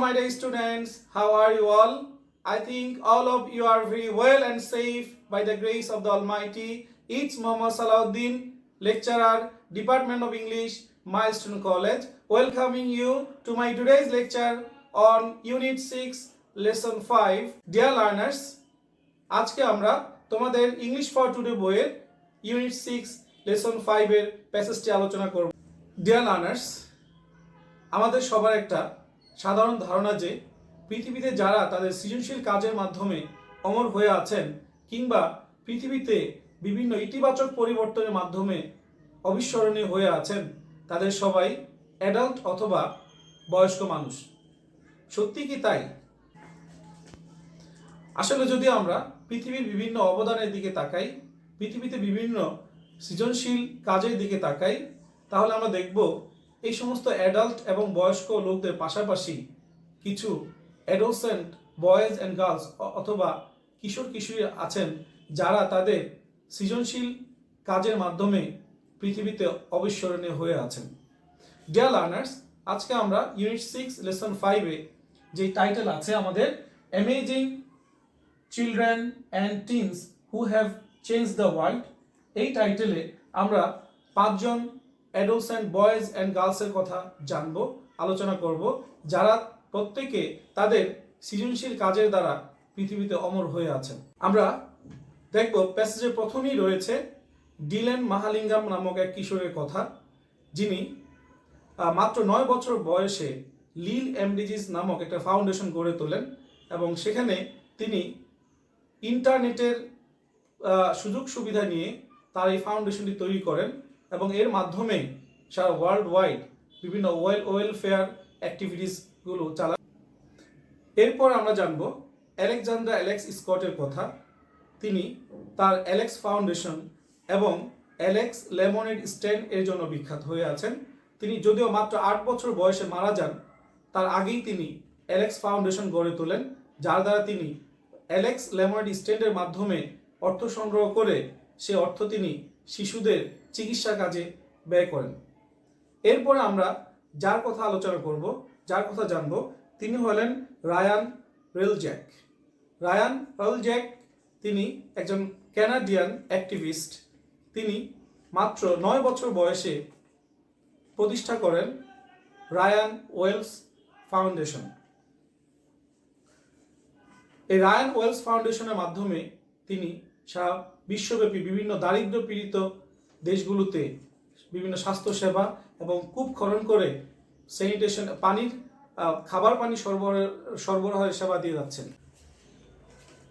my dear students. How are you all? I think all of you are very well and safe by the grace of the Almighty. It's Muhammad Salahuddin, lecturer, Department of English, Milestone College, welcoming you to my today's lecture on Unit 6, Lesson 5. Dear learners, আজকে আমরা তোমাদের English for today বইয়ের unit 6 lesson 5 এর প্যাসেজটি আলোচনা করব। Dear learners, আমাদের সবার একটা সাধারণ ধারণা যে পৃথিবীতে যারা তাদের সৃজনশীল কাজের মাধ্যমে অমর হয়ে আছেন কিংবা পৃথিবীতে বিভিন্ন ইতিবাচক পরিবর্তনের মাধ্যমে অবিস্মরণীয় হয়ে আছেন তাদের সবাই অ্যাডাল্ট অথবা বয়স্ক মানুষ। সত্যি কি তাই? আসলে যদি আমরা পৃথিবীর বিভিন্ন অবদানের দিকে তাকাই, পৃথিবীতে বিভিন্ন সৃজনশীল কাজের দিকে তাকাই, তাহলে আমরা দেখব এই সমস্ত অ্যাডাল্ট এবং বয়স্ক লোকদের পাশাপাশি কিছু অ্যাডোলসেন্ট বয়েজ অ্যান্ড গার্লস অথবা কিশোর কিশোরী আছেন যারা তাদের সৃজনশীল কাজের মাধ্যমে পৃথিবীতে অবিস্মরণীয় হয়ে আছেন। ডিয়ার লার্নার্স, আজকে আমরা ইউনিট 6 লেসন 5-এ যে টাইটেল আছে আমাদের amazing children and teens who have change the world, এই টাইটেলে আমরা 5 জন অ্যাডোলসেন্ট বয়েজ অ্যান্ড গার্লসের কথা জানব, আলোচনা করব, যারা প্রত্যেকে তাদের সৃজনশীল কাজের দ্বারা পৃথিবীতে অমর হয়ে আছেন। আমরা দেখব প্যাসেজের প্রথমেই রয়েছে ডিলেন মাহালিঙ্গাম নামক এক কিশোরের কথা, যিনি মাত্র 9 বছর বয়সে লিল এমডিজিস নামক একটা ফাউন্ডেশন গড়ে তোলেন এবং সেখানে তিনি ইন্টারনেটের সুযোগ সুবিধা নিয়ে তার এই ফাউন্ডেশনটি তৈরি করেন এবং এর মাধ্যমে সারা ওয়ার্ল্ড ওয়াইড বিভিন্ন ওয়েলফেয়ার অ্যাক্টিভিটিসগুলো চালান। এরপর আমরা জানব আলেকজান্ডার অ্যালেক্স স্কটের কথা। তিনি তার অ্যালেক্স ফাউন্ডেশন এবং অ্যালেক্স লেমনেড স্ট্যান্ড এর জন্য বিখ্যাত হয়ে আছেন। তিনি যদিও মাত্র 8 বছর বয়সে মারা যান, তার আগেই তিনি অ্যালেক্স ফাউন্ডেশন গড়ে তোলেন, যার দ্বারা তিনি অ্যালেক্স লেমনেড স্ট্যান্ডের মাধ্যমে অর্থ সংগ্রহ করে সে অর্থ তিনি শিশুদের চিকিৎসা কাজে ব্যয় করেন। এরপরে আমরা যার কথা আলোচনা করব, যার কথা জানব, তিনি হলেন রায়ান রেলজ্যাক। রায়ান রেলজ্যাক তিনি একজন ক্যানাডিয়ান অ্যাক্টিভিস্ট। তিনি মাত্র 9 বছর বয়সে প্রতিষ্ঠা করেন রায়ান ওয়েলস ফাউন্ডেশন। এই রায়ান ওয়েলস ফাউন্ডেশনের মাধ্যমে তিনি সারা বিশ্বব্যাপী বিভিন্ন দারিদ্র পীড়িত দেশগুলোতে বিভিন্ন স্বাস্থ্যসেবা এবং কূপ খনন করে স্যানিটেশন খাবার পানি সরবরাহের সেবা দিয়ে যাচ্ছেন।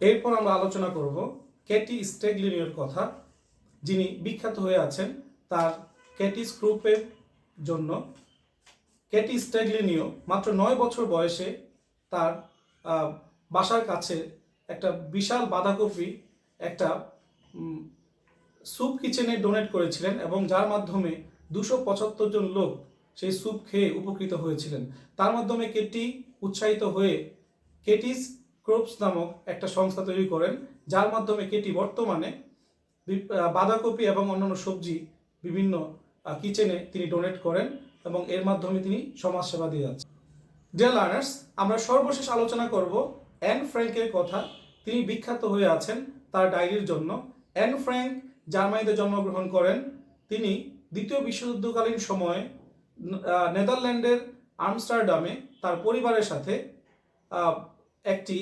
এরপর আমরা আলোচনা করব ক্যাটি স্ট্যাগলিনিওর কথা, যিনি বিখ্যাত হয়ে আছেন তার ক্যাটিস গ্রুপের জন্য। ক্যাটি স্ট্যাগলিনিও মাত্র 9 বছর বয়সে তার বাসার কাছে একটা বিশাল বাঁধাকপি একটা স্যুপ কিচেনে ডোনেট করেছিলেন এবং যার মাধ্যমে 275 জন লোক সেই স্যুপ খেয়ে উপকৃত হয়েছিলেন। তার মাধ্যমে কেটি উৎসাহিত হয়ে কেটিস ক্রপস নামক একটা সংস্থা তৈরি করেন, যার মাধ্যমে কেটি বর্তমানে বাঁধাকপি এবং অন্যান্য সবজি বিভিন্ন কিচেনে তিনি ডোনেট করেন এবং এর মাধ্যমে তিনি সমাজসেবা দিয়ে যাচ্ছেন। ডিয়ার লার্নার্স, আমরা সর্বশেষ আলোচনা করব অ্যান ফ্র্যাঙ্কের কথা। তিনি বিখ্যাত হয়ে আছেন তার ডায়েরির জন্য। অ্যান ফ্র্যাঙ্ক জার্মানিতে জন্মগ্রহণ করেন। তিনি দ্বিতীয় বিশ্বযুদ্ধকালীন সময়ে নেদারল্যান্ডের আমস্টারডামে তার পরিবারের সাথে একটি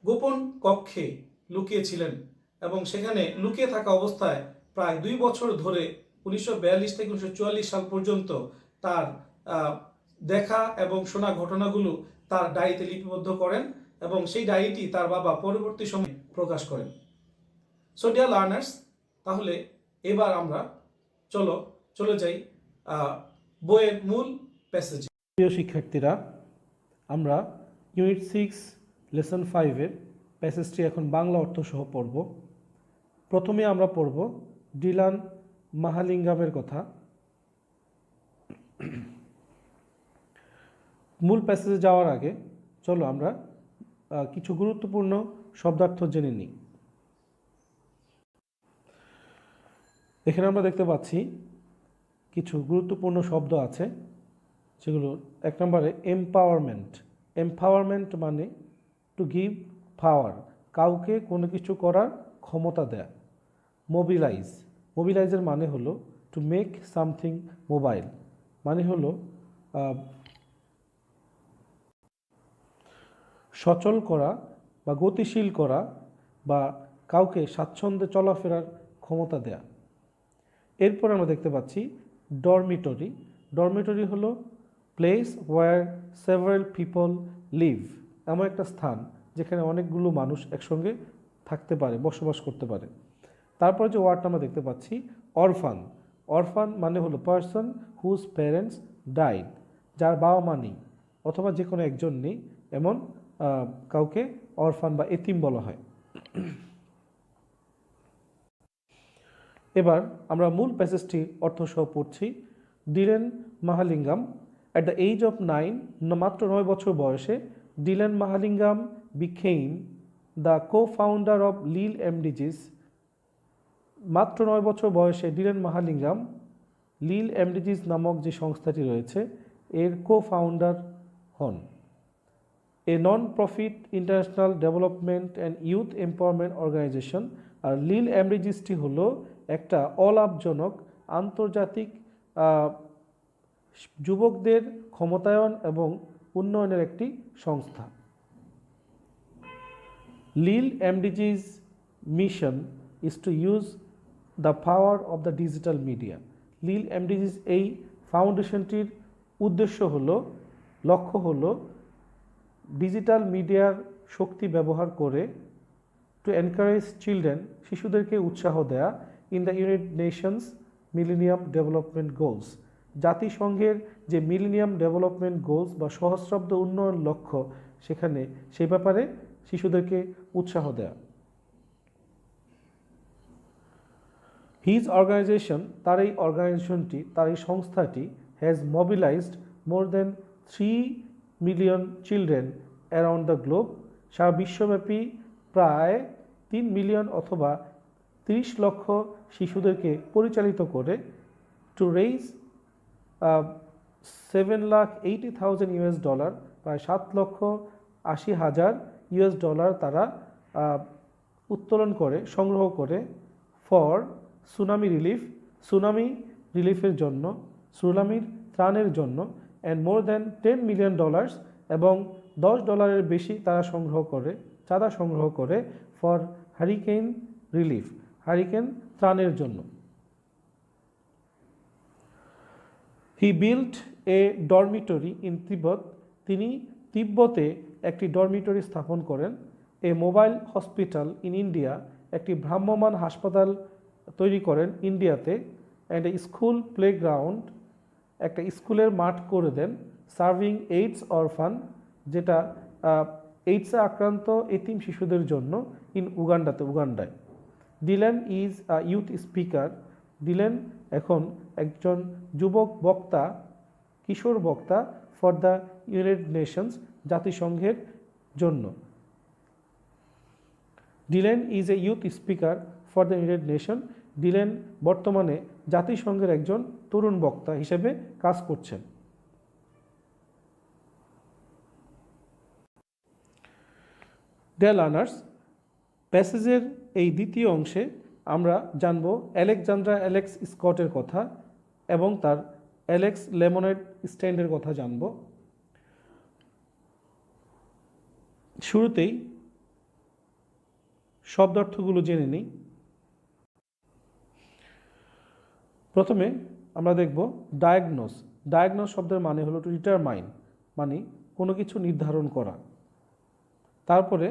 গোপন কক্ষে লুকিয়েছিলেন এবং সেখানে লুকিয়ে থাকা অবস্থায় প্রায় 2 বছর ধরে 1942 থেকে 1944 সাল পর্যন্ত তার দেখা এবং শোনা ঘটনাগুলো তার ডায়েরিতে লিপিবদ্ধ করেন এবং সেই ডায়েরিটি তার বাবা পরবর্তী সময়ে প্রকাশ করেন। সো ডিয়ার লার্নার্স, তাহলে এবার আমরা চলে যাই বইয়ের মূল প্যাসেজে। প্রিয় শিক্ষার্থীরা, আমরা ইউনিট 6 লেসন 5-এর প্যাসেজটি এখন বাংলা অর্থ সহ পড়ব। প্রথমে আমরা পড়ব ডিলান মাহালিঙ্গামের কথা। মূল প্যাসেজে যাওয়ার আগে চলো আমরা কিছু গুরুত্বপূর্ণ শব্দার্থ জেনে নিই। এখানে আমরা দেখতে পাচ্ছি কিছু গুরুত্বপূর্ণ শব্দ আছে, সেগুলো 1 নম্বরে এম্পাওয়ারমেন্ট। এম্পাওয়ারমেন্ট মানে টু গিভ পাওয়ার, কাউকে কোনো কিছু করার ক্ষমতা দেয়া। মোবিলাইজ, মোবিলাইজের মানে হলো টু মেক সামথিং মোবাইল, মানে হলো সচল করা বা গতিশীল করা বা কাউকে স্বাচ্ছন্দ্যে চলাফেরার ক্ষমতা দেয়া। এরপর আমরা দেখতে পাচ্ছি ডরমিটরি। ডরমিটরি হলো place where several people leave, এমন একটা স্থান যেখানে অনেকগুলো মানুষ একসঙ্গে থাকতে পারে, বসবাস করতে পারে। তারপর যে ওয়ার্ডটা আমরা দেখতে পাচ্ছি অরফান। অরফান মানে হলো পার্সন হুজ প্যারেন্টস ডাইড, যার বাবা মা নেই অথবা যে কোনো একজন নেই, এমন কাউকে অরফান বা এতিম বলা হয়। এবার আমরা মূল প্যাসেজটি অর্থসহ পড়ছি। Dylan Mahalingam at the age of 9, মাত্র 9 বছর বয়সে Dylan Mahalingam became the co-founder of Lil MDGs. মাত্র 9 বছর বয়সে ডিলেন মাহালিঙ্গাম লিল এমডিজিস নামক যে সংস্থাটি রয়েছে এর কো-ফাউন্ডার হন। A non profit international development and youth empowerment organisation. আর লিল এমডিজিসটি হলো একটা অলাভজনক আন্তর্জাতিক যুবকদের ক্ষমতায়ন এবং উন্নয়নের একটি সংস্থা। Lil MDGs mission is to use the power of the digital media. Lil MDGs এই ফাউন্ডেশনটির উদ্দেশ্য হলো, লক্ষ্য হলো ডিজিটাল মিডিয়ার শক্তি ব্যবহার করে টু এনকারেজ চিলড্রেন, শিশুদেরকে উৎসাহ দেয়া in the United Nations millennium development goals, জাতিসংঘের যে মিলেনিয়াম ডেভেলপমেন্ট গোলস বা সহস্রাব্দ উন্নয়ন লক্ষ্য, সেখানে সেই ব্যাপারে শিশুদেরকে উৎসাহ দেয়া। হিজ অর্গানাইজেশন, তার এই অর্গানাইজেশনটি, তার এই সংস্থাটি has mobilised more than 3 million children around the globe, সারা বিশ্বব্যাপী প্রায় 3 মিলিয়ন অথবা 30 লক্ষ শিশুদেরকে পরিচালিত করে টু রেইজ $7,80,000 প্রায় $7,80,000 তারা উত্তোলন করে, সংগ্রহ করে ফর সুনামি রিলিফ, সুনামি রিলিফের জন্য, সুনামির ত্রাণের জন্য, অ্যান্ড মোর দ্যান $10 মিলিয়ন এবং $10 বেশি তারা সংগ্রহ করে, চাঁদা সংগ্রহ করে ফর হারিকেন রিলিফ, হারিকেন ত্রাণের জন্য। হি বিল্ট এ ডরমিটরি ইন তিব্বত, তিনি তিব্বতে একটি ডরমিটরি স্থাপন করেন। এ মোবাইল হসপিটাল ইন ইন্ডিয়া, একটি ভ্রাম্যমাণ হাসপাতাল তৈরি করেন ইন্ডিয়াতে। অ্যান্ড এ স্কুল প্লেগ্রাউন্ড, একটা স্কুলের মাঠ করে দেন। সার্ভিং এইডস অরফান, যেটা এইডসে আক্রান্ত এতিম শিশুদের জন্য, ইন উগান্ডায়। Dylan is a youth speaker, Dylan এখন একজন যুবক বক্তা, কিশোর বক্তা ফর দ্য ইউনাইটেড নেশনস, জাতিসংঘের জন্য। Dylan is a youth speaker for the United Nation, Dylan বর্তমানে জাতিসংঘের একজন তরুণ বক্তা হিসেবে কাজ করছেন। ডিয়ার লার্নার্স, প্যাসেজের এই দ্বিতীয় অংশে আমরা জানব আলেকজান্দ্রা অ্যালেক্স স্কটের কথা এবং তার অ্যালেক্স লেমনেড স্ট্যান্ডের কথা জানব। শুরুতেই শব্দার্থগুলো জেনে নিই। প্রথমে আমরা দেখব ডায়াগনোস। ডায়াগনোস শব্দের মানে হলো টু ডিটারমাইন, মানে কোনো কিছু নির্ধারণ করা। তারপরে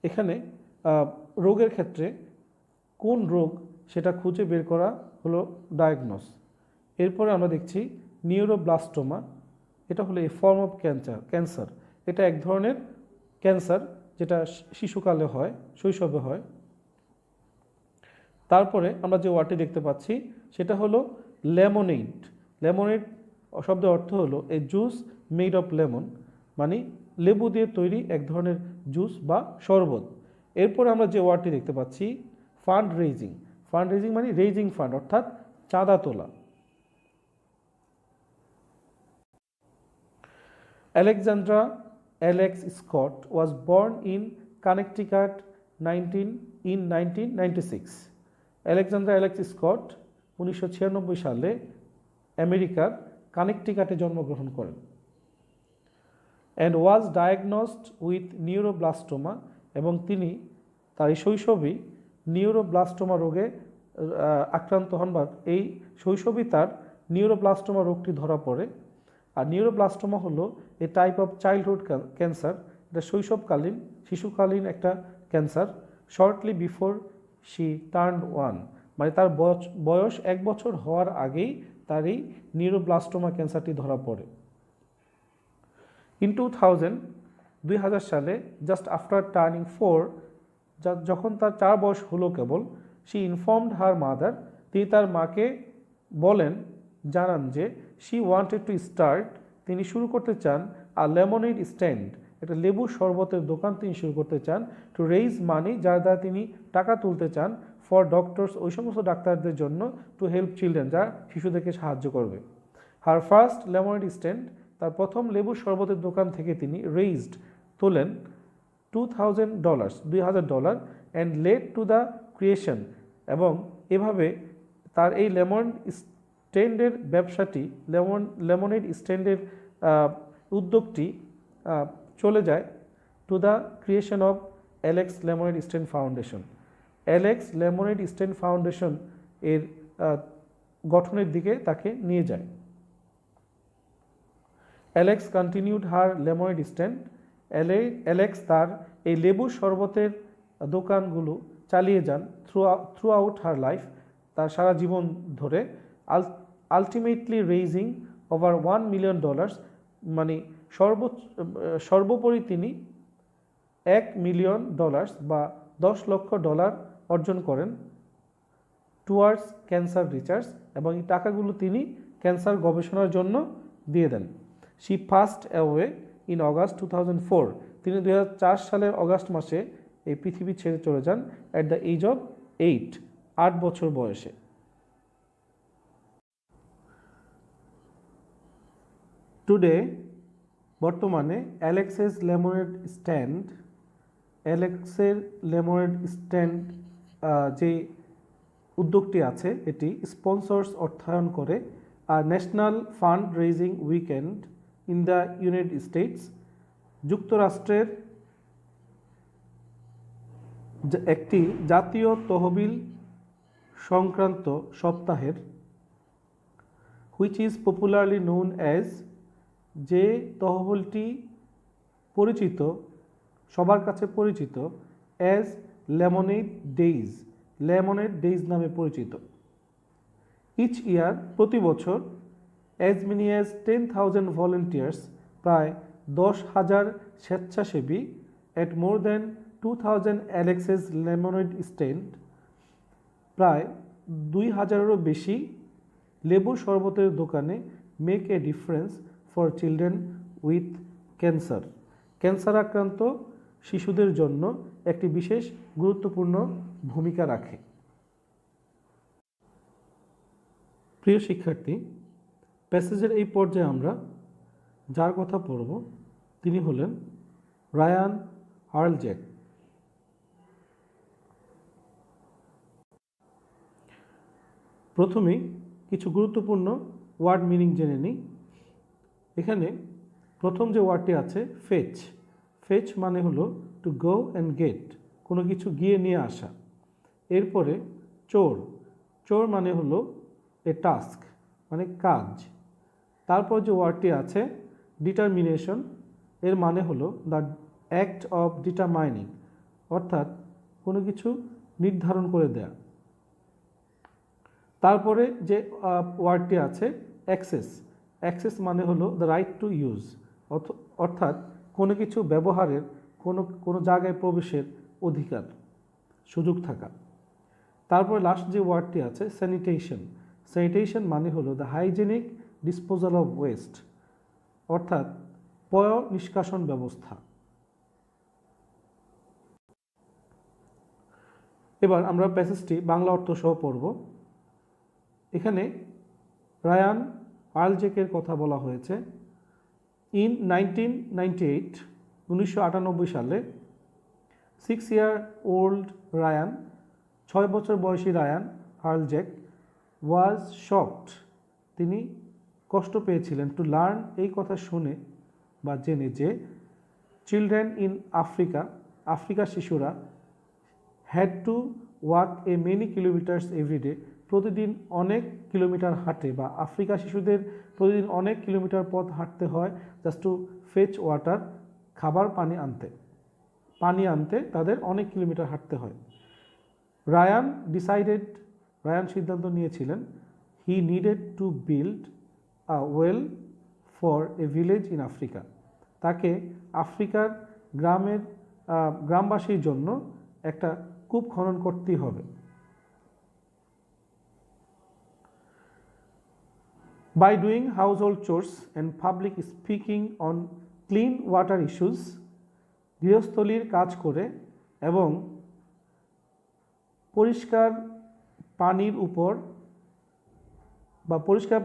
এখানে রোগের ক্ষেত্রে কোন রোগ সেটা খুঁজে বের করা হলো ডায়াগনোস। এরপরে আমরা দেখছি নিউরোব্লাস্টোমা, এটা হলো এ ফর্ম অফ ক্যান্সার, এটা এক ধরনের ক্যান্সার যেটা শিশুকালে হয়, শৈশবে হয়। তারপরে আমরা যে ওয়ার্ডটি দেখতে পাচ্ছি সেটা হলো লেমনেড। লেমনেড শব্দের অর্থ হলো এ জুস মেড অফ লেমন, মানে লেবু দিয়ে তৈরি এক ধরনের জুস বা শরবত। এরপরে আমরা যে ওয়ার্ডটি দেখতে পাচ্ছি ফান্ড রেইজিং। ফান্ড রেইজিং মানে রেইজিং ফান্ড, অর্থাৎ চাঁদা তোলা। Alexandra Alex Scott was born in Connecticut 1996. Alexandra Alex Scott 1996 সালে আমেরিকার কানেকটিকাটে জন্মগ্রহণ করেন and was diagnosed with neuroblastoma এবং তিনি তার শৈশবেই নিউরোব্লাস্টোমা রোগে আক্রান্ত হন বা এই শৈশবেই তার নিউরোব্লাস্টোমা রোগটি ধরা পড়ে। আর নিউরোব্লাস্টোমা হলো এ টাইপ অফ চাইল্ডহুড ক্যান্সার, এটা শৈশবকালীন শিশুকালীন একটা cancer. Shortly before she turned 1, মানে তার বয়স 1 বছর হওয়ার আগেই তার এই নিউরোব্লাস্টোমা ক্যান্সারটি ধরা পড়ে। ইন 2000 সালে জাস্ট আফটার টার্নিং 4, যখন তার 4 বয়স হলো কেবল, শি ইনফর্মড হার মাদার, তিনি তার মাকে জানান যে শি ওয়ান্টেড টু স্টার্ট, তিনি শুরু করতে চান আ লেমনেড স্ট্যান্ড, একটা লেবু শরবতের দোকান তিনি শুরু করতে চান, টু রেইজ মানি, যার দ্বারা তিনি টাকা তুলতে চান, ফর ডক্টরস, ওই সমস্ত ডাক্তারদের জন্য, টু হেল্প চিলড্রেন, যা শিশুদেরকে সাহায্য করবে। হার ফার্স্ট লেমনেড স্ট্যান্ড, তার প্রথম লেবু শরবতের দোকান থেকে তিনি রেইজড তোলেন $2,000 and led to the creation, এবং এভাবে তার এই লেমন স্ট্যান্ডের ব্যবসাটি, লেমনেড স্ট্যান্ডের উদ্যোগটি চলে যায় two the creation of Alex lemonade stand foundation. Alex lemonade stand foundation এর গঠনের দিকে তাকে নিয়ে যায়। অ্যালেক্স কন্টিনিউড হার লেমনেড স্ট্যান্ড, অ্যালেক্স তার এই লেবু শরবতের দোকানগুলো চালিয়ে যান থ্রু আউট হার লাইফ, তার সারা জীবন ধরে, আলটিমেটলি রেইজিং ওভার $1 million, মানে সর্বোপরি তিনি $1 million বা $10 লক্ষ অর্জন করেন টুয়ার্ডস ক্যান্সার রিসার্চ, এবং এই টাকাগুলো তিনি ক্যান্সার গবেষণার জন্য দিয়ে দেন। She passed away in August 2004, তিনি 2004 সালের অগাস্ট মাসে এই পৃথিবী ছেড়ে চলে যান অ্যাট দ্য এজ অফ 8 বছর বয়সে। টুডে, বর্তমানে অ্যালেক্সের লেমনেড স্ট্যান্ড যে উদ্যোগটি আছে এটি স্পন্সর্স অর্থায়ন করে আর national fund raising weekend in the United States, যুক্তরাষ্ট্রের একটি জাতীয় তহবিল সংক্রান্ত সপ্তাহের, which is popularly known as, যে তহবিলটি পরিচিত, সবার কাছে পরিচিত, অ্যাজ লেমনেড ডেইজ নামে পরিচিত। ইচ ইয়ার, প্রতি বছর, অ্যাজ মেনি অ্যাজ 10,000 ভলেন্টিয়ার্স, প্রায় 10,000 স্বেচ্ছাসেবী, at more than 2,000 Alexis lemonade stand, প্রায় 2,000-এরও বেশি লেবু শরবতের দোকানে, make a difference for children with cancer আক্রান্ত শিশুদের জন্য একটি বিশেষ গুরুত্বপূর্ণ ভূমিকা রাখে। প্রিয় শিক্ষার্থী, প্যাসেজের এই পর্যায়ে আমরা যার কথা পড়ব তিনি হলেন রায়ান হার্লজ্যাক। প্রথমেই কিছু গুরুত্বপূর্ণ ওয়ার্ড মিনিং জেনে নিই। এখানে প্রথম যে ওয়ার্ডটি আছে ফেচ মানে হলো টু গো অ্যান্ড গেট, কোনো কিছু গিয়ে নিয়ে আসা। এরপরে চোর মানে হলো এ টাস্ক, মানে কাজ। তারপর যে ওয়ার্ডটি আছে ডিটারমিনেশন, এর মানে হলো দ্য অ্যাক্ট অফ ডিটারমাইনিং, অর্থাৎ কোনো কিছু নির্ধারণ করে দেয়া। তারপরে যে ওয়ার্ডটি আছে অ্যাক্সেস মানে হলো দ্য রাইট টু ইউজ, অর্থাৎ কোনো কিছু ব্যবহারের, কোনো জায়গায় প্রবেশের অধিকার, সুযোগ থাকা। তারপরে লাস্ট যে ওয়ার্ডটি আছে স্যানিটেশন মানে হলো the hygienic disposal of West, অর্থাৎ পয় নিষ্কাশন ব্যবস্থা। এবার আমরা প্যাসেজটি বাংলা অর্থ সহ পড়ব। এখানে রায়ান হার্লজ্যাকের কথা বলা হয়েছে। ইন 1998 সালে 6 year old রায়ান 6 বছর বয়সী রায়ান হার্লজ্যাক ওয়াজ শকড, তিনি কষ্ট পেয়েছিলেন টু লার্ন, এই কথা শুনে বা জেনে যে চিলড্রেন ইন আফ্রিকার শিশুরা had to walk a many kilometres everyday, প্রতিদিন অনেক কিলোমিটার হাঁটে, বা আফ্রিকার শিশুদের প্রতিদিন অনেক কিলোমিটার পথ হাঁটতে হয় জাস্ট টু ফেচ ওয়াটার, খাবার পানি আনতে তাদের অনেক কিলোমিটার হাঁটতে হয়। রায়ান সিদ্ধান্ত নিয়েছিলেন হি needed to build a well for a village in Africa, তাকে আফ্রিকার গ্রামবাসীর জন্য একটা কূপ খনন করতেই হবে। By doing household chores and public speaking on clean water issues, গৃহস্থলীর কাজ করে এবং পরিষ্কার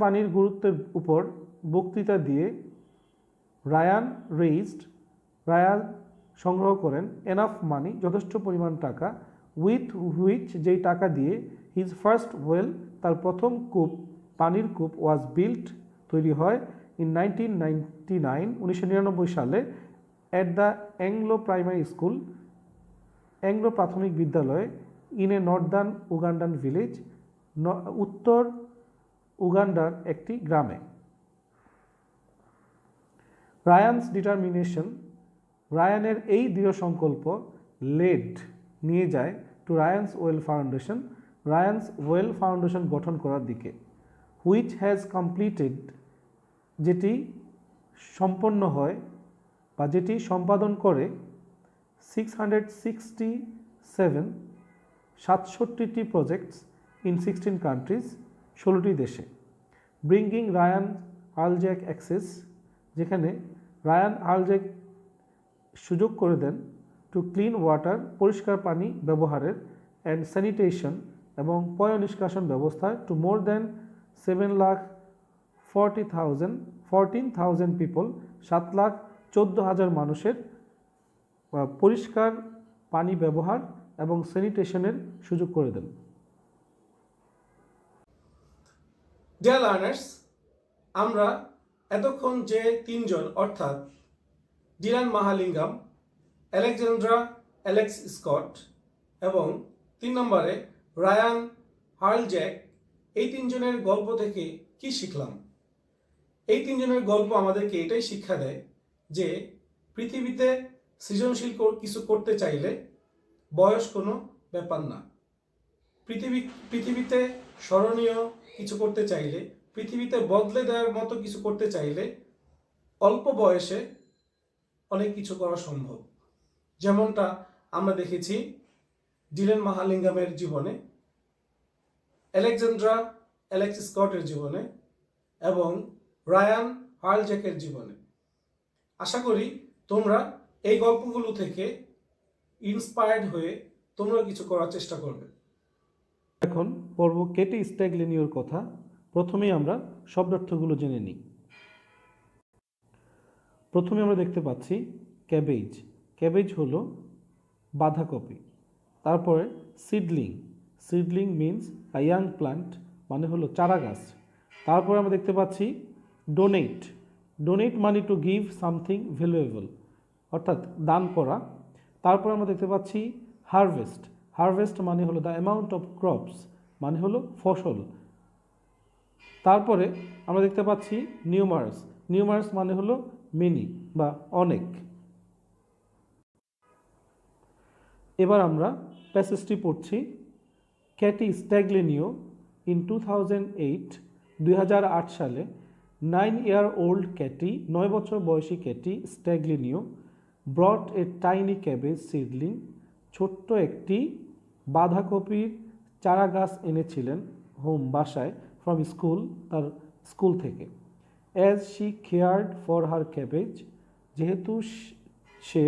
পানির গুরুত্বের উপর বক্তৃতা দিয়ে রায়ান সংগ্রহ করেন এনাফ মানি, যথেষ্ট পরিমাণ টাকা, উইথ হুইচ, যেই টাকা দিয়ে হিজ ফার্স্ট ওয়েল, তার প্রথম পানির কূপ ওয়াজ বিল্ট, তৈরি হয় ইন 1999 সালে অ্যাট দ্য অ্যাংলো প্রাথমিক বিদ্যালয়ে in a Northern Ugandan village, উত্তর উগান্ডার একটি গ্রামে। রায়ানের এই দৃঢ় সংকল্প নিয়ে যায় টু রায়ানস ওয়েল ফাউন্ডেশন গঠন করার দিকে, হুইচ হ্যাজ কমপ্লিটেড, যেটি সম্পন্ন হয় বা যেটি সম্পাদন করে 667টি প্রজেক্টস ইন 16 কান্ট্রিজ, 16টি দেশে। ব্রিঙ্গিং রায়ান হার্লজ্যাক অ্যাক্সেস, যেখানে রায়ান হার্লজ্যাক সুযোগ করে দেন টু ক্লিন ওয়াটার, পরিষ্কার পানি ব্যবহারের, অ্যান্ড স্যানিটেশন, এবং পয় নিষ্কাশন ব্যবস্থা, টু মোর দ্যান 7,14,000 পিপল, 7,14,000 মানুষের পরিষ্কার পানি ব্যবহার এবং স্যানিটেশনের সুযোগ করে দেন। ডিয়ার লার্নার্স, আমরা এতক্ষণ যে তিনজন অর্থাৎ Dylan Mahalingam, Alexandra Alex Scott এবং 3 নম্বরে রায়ান হার্লজ্যাক, এই তিনজনের গল্প থেকে কি শিখলাম? এই তিনজনের গল্প আমাদেরকে এটাই শিক্ষা দেয় যে পৃথিবীতে সৃজনশীল কিছু করতে চাইলে বয়স কোনো ব্যাপার না। পৃথিবীতে স্মরণীয় কিছু করতে চাইলে, পৃথিবীতে বদলে দেওয়ার মতো কিছু করতে চাইলে অল্প বয়সে অনেক কিছু করা সম্ভব। যেমনটা আমরা দেখেছি ডিলান মাহালিঙ্গামের জীবনে, আলেকজান্দ্রা অ্যালেক্স স্কটের জীবনে এবং রায়ান হার্লজ্যাকের জীবনে। আশা করি তোমরা এই গল্পগুলো থেকে ইন্সপায়ার্ড হয়ে তোমরা কিছু করার চেষ্টা করবে। এখন পড়ব কেটি স্ট্যাগলিনিওর কথা। প্রথমেই আমরা শব্দার্থগুলো জেনে নিই। প্রথমে আমরা দেখতে পাচ্ছি ক্যাবেজ হলো বাঁধাকপি। তারপরে seedling means a young plant, মানে হলো চারা গাছ। তারপরে আমরা দেখতে পাচ্ছি ডোনেট মানে টু গিভ সামথিং ভ্যালুয়েবল, অর্থাৎ দান করা। তারপরে আমরা দেখতে পাচ্ছি হারভেস্ট মানে হলো দ্য অ্যামাউন্ট অফ ক্রপস, মানে হলো ফসল। তারপরে আমরা দেখতে পাচ্ছি নিউমারাস মানে হলো মেনি বা অনেক। এবার আমরা প্যাসেজটি পড়ছি। ক্যাটি স্ট্যাগলিনিও ইন 2008 সালে 9-year-old ক্যাটি, 9 বছর বয়সী Katie Stagliano brought a tiny cabbage seedling, ছোট্ট একটি বাঁধাকপির চারা গাছ এনেছিলেন বাসায়, ফ্রম স্কুল, তার স্কুল থেকে। As she cared for her cabbage, যেহেতু সে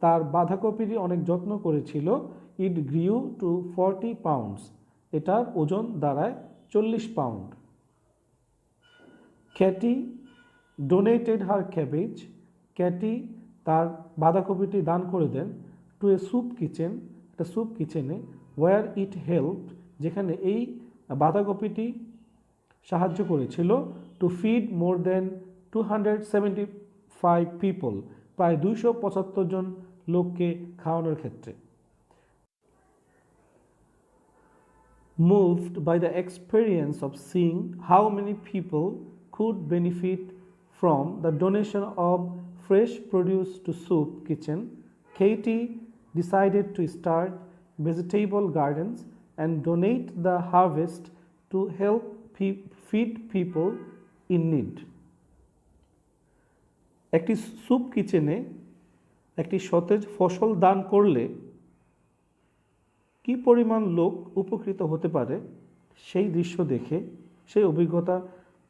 তার বাঁধাকপির অনেক যত্ন করেছিল, ইট গ্রিউ টু 40 pounds, এটার ওজন দাঁড়ায় 40 pound. Donated her cabbage, Katie তার বাঁধাকপিটি দান করে দেন টু এ স্যুপ কিচেন, একটা স্যুপ কিচেনে, ওয়ার ইট হেল্প, যেখানে এই বাঁধাকপিটি সাহায্য করেছিল to feed more than 275 people, প্রায় 275 জন লোককে খাওয়ানোর ক্ষেত্রে। Moved by the experience of seeing how many people could benefit from the donation of fresh produce to soup kitchen, Katie decided to start vegetable gardens and donate the harvest to help feed people in need. একটি soup কিচেনে একটি সতেজ ফসল দান করলে কি পরিমাণ লোক উপকৃত হতে পারে সেই দৃশ্য দেখে, সেই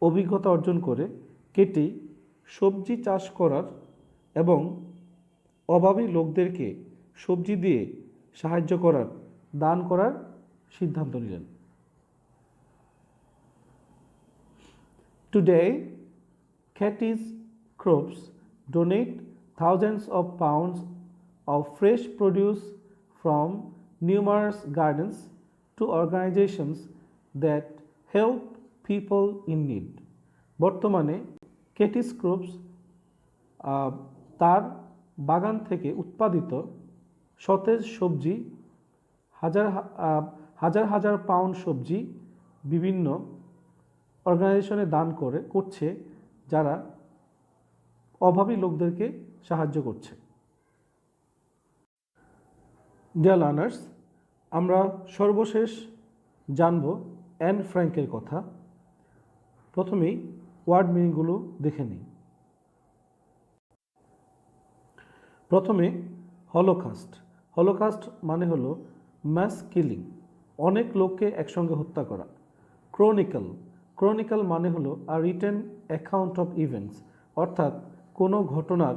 অভিজ্ঞতা অর্জন করে কেটি সবজি চাষ করার এবং অভাবী লোকদেরকে সবজি দিয়ে সাহায্য করার, দান করার সিদ্ধান্ত নিলেন। Today, Katie's crops donate thousands of pounds of fresh produce from numerous gardens to organizations that help people in need. বর্তমানে কেটিস ক্রপস তার বাগান থেকে উৎপাদিত সতেজ সবজি, হাজার হাজার পাউন্ড সবজি বিভিন্ন অর্গানাইজেশনে দান করছে যারা অভাবী লোকদেরকে সাহায্য করছে। ডিয়ার লার্নার্স, আমরা সর্বশেষ জানব অ্যান ফ্র্যাঙ্কের কথা। প্রথমেই ওয়ার্ড মিনিংগুলো দেখে নিই। প্রথমে হলোকাস্ট। হলোকাস্ট মানে হলো ম্যাস কিলিং, অনেক লোককে একসঙ্গে হত্যা করা। ক্রনিক্যাল। ক্রনিক্যাল মানে হলো আ রিটেন অ্যাকাউন্ট অফ ইভেন্টস, অর্থাৎ কোনো ঘটনার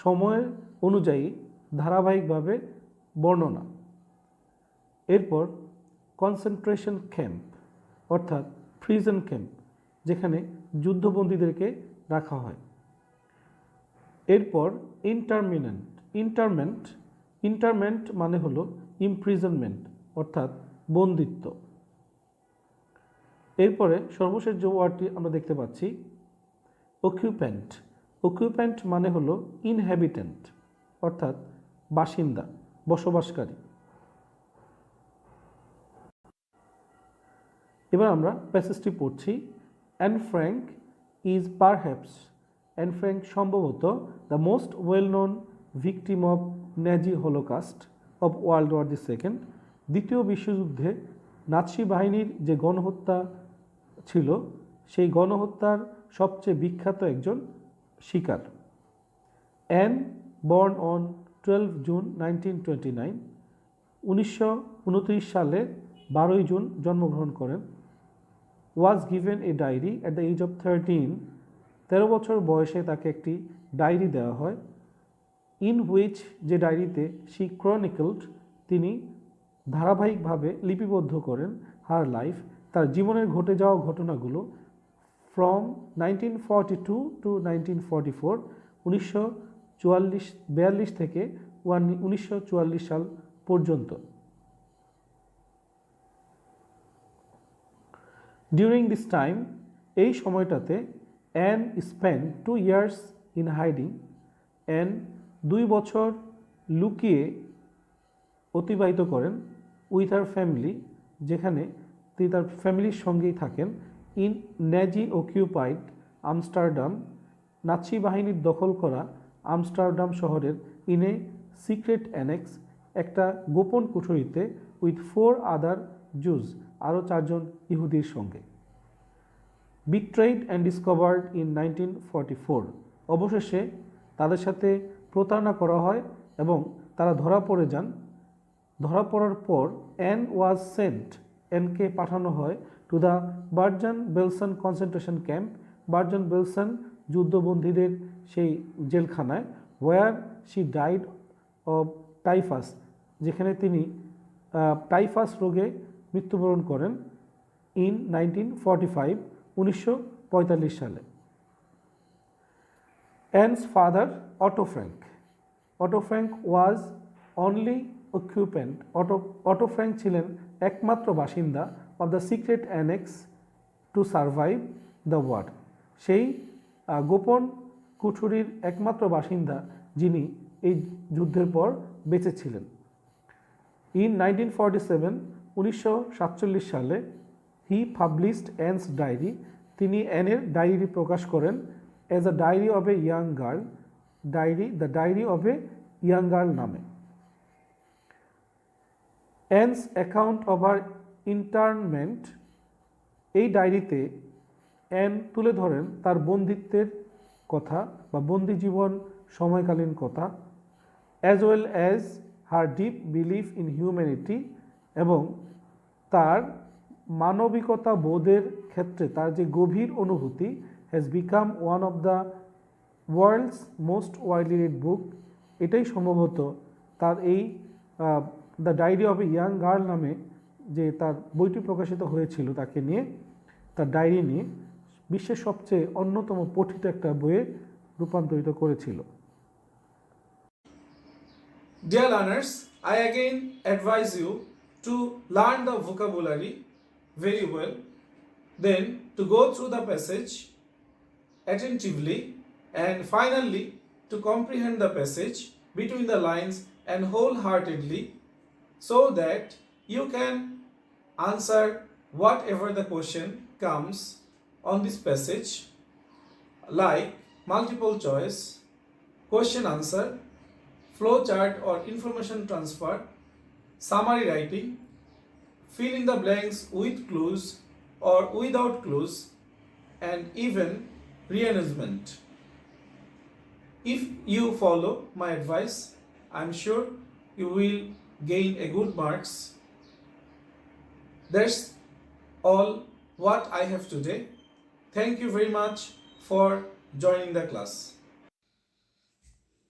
সময়ের অনুযায়ী ধারাবাহিকভাবে বর্ণনা। এরপর কনসেন্ট্রেশন ক্যাম্প, অর্থাৎ প্রিজন ক্যাম্প, যেখানে যুদ্ধবন্দীদেরকে রাখা হয়। এরপর ইন্টারমেন্ট মানে হলো ইমপ্রিজনমেন্ট, অর্থাৎ বন্দিত্ব। এরপরে সর্বশেষ যে ওয়ার্ডটি আমরা দেখতে পাচ্ছি অকিউপ্যান্ট। অকিউপ্যান্ট মানে হলো ইনহ্যাবিটেন্ট, অর্থাৎ বাসিন্দা, বসবাসকারী। এবার আমরা প্যাসেজটি পড়ছি। Anne Frank is perhaps, Anne Frank সম্ভবত the most well known victim of Nazi holocaust of World War II। দ্বিতীয় বিশ্বযুদ্ধে নাৎসি বাহিনীর যে গণহত্যা ছিল, সেই গণহত্যার সবচেয়ে বিখ্যাত একজন শিকার। অ্যান বর্ন অন 12 জুন 1929, 1929 সালে 12 জুন জন্মগ্রহণ করেন। Was given a diary at the age of 13, 13 বছর বয়সে তাকে একটি ডায়েরি দেওয়া হয়। ইন হুইচ, যে ডায়েরিতে শি ক্রনিকলড, তিনি ধারাবাহিকভাবে লিপিবদ্ধ করেন হার লাইফ, তার জীবনের ঘটে যাওয়া ঘটনাগুলো, ফ্রম 1942 টু 1944, 1942 থেকে 1944 সাল পর্যন্ত। ডিউরিং দিস টাইম, এই সময়টাতে an spend 2 years in hiding. An 2 বছর লুকিয়ে অতিবাহিত করেন উইথ হার ফ্যামিলি, যেখানে তিনি তার ফ্যামিলির সঙ্গেই থাকেন। ইন ন্যাজি অকিউপাইড আমস্টারডাম, নাৎসি বাহিনীর দখল করা আমস্টারডাম শহরের ইন এ সিক্রেট অ্যানেক্স, একটা গোপন কুঠুরিতে, উইথ 4 আদার জুজ, আরও 4 জন ইহুদির সঙ্গে। বিট্রেইড অ্যান্ড ডিসকভার্ড ইন 1944, অবশেষে তাদের সাথে প্রতারণা করা হয় এবং তারা ধরা পড়ে যান। ধরা পড়ার পর অ্যান ওয়াজ সেন্ট, অ্যানকে পাঠানো হয় to the Bergen Belsen concentration camp, Bergen Belsen যুদ্ধবন্দীদের সেই জেলখানায়। Where she died of typhus, যেখানে তিনি টাইফাস রোগে মৃত্যুবরণ করেন ইন 1945, 1945 সালে। Anne's father, Otto Frank. Otto Frank was only occupant. Otto Frank ছিলেন একমাত্র বাসিন্দা of the secret annex to survive the war. সেই গোপন কুঠুরির একমাত্র বাসিন্দা যিনি এই যুদ্ধের পর বেঁচে ছিলেন। In 1947, 1947 সালে he published Anne's diary. তিনি অ্যানের ডায়েরি প্রকাশ করেন as a diary of a young girl, the diary of a young girl নামে। Anne's account of her internment, এই ডায়েরিতে অ্যান তুলে ধরেন তার বন্দিত্বের কথা বা বন্দি জীবন সময়কালীন কথা, as well as her deep belief in humanity, এবং তার মানবিকতা বোধের ক্ষেত্রে তার যে গভীর অনুভূতি has become one of the world's most widely read book। এটাই সম্ভবত তার এই the diary of a young girl নামে যে তার বইটি প্রকাশিত হয়েছিল তাকে নিয়ে, তার ডায়েরি নিয়ে বিশ্বের সবচেয়ে অন্যতম পঠিত একটা বইয়ে রূপান্তরিত করেছিল। Dear learners, I again advise you to learn the vocabulary very well, then to go through the passage attentively, and finally to comprehend the passage between the lines and wholeheartedly, so that you can answer whatever the question comes on this passage, like multiple choice, question answer, flow chart or information transfer, summary writing, fill in the blanks with clues or without clues, and even rearrangement. If you follow my advice, I'm sure you will gain a good marks. That's all what I have today. Thank you very much for joining the class.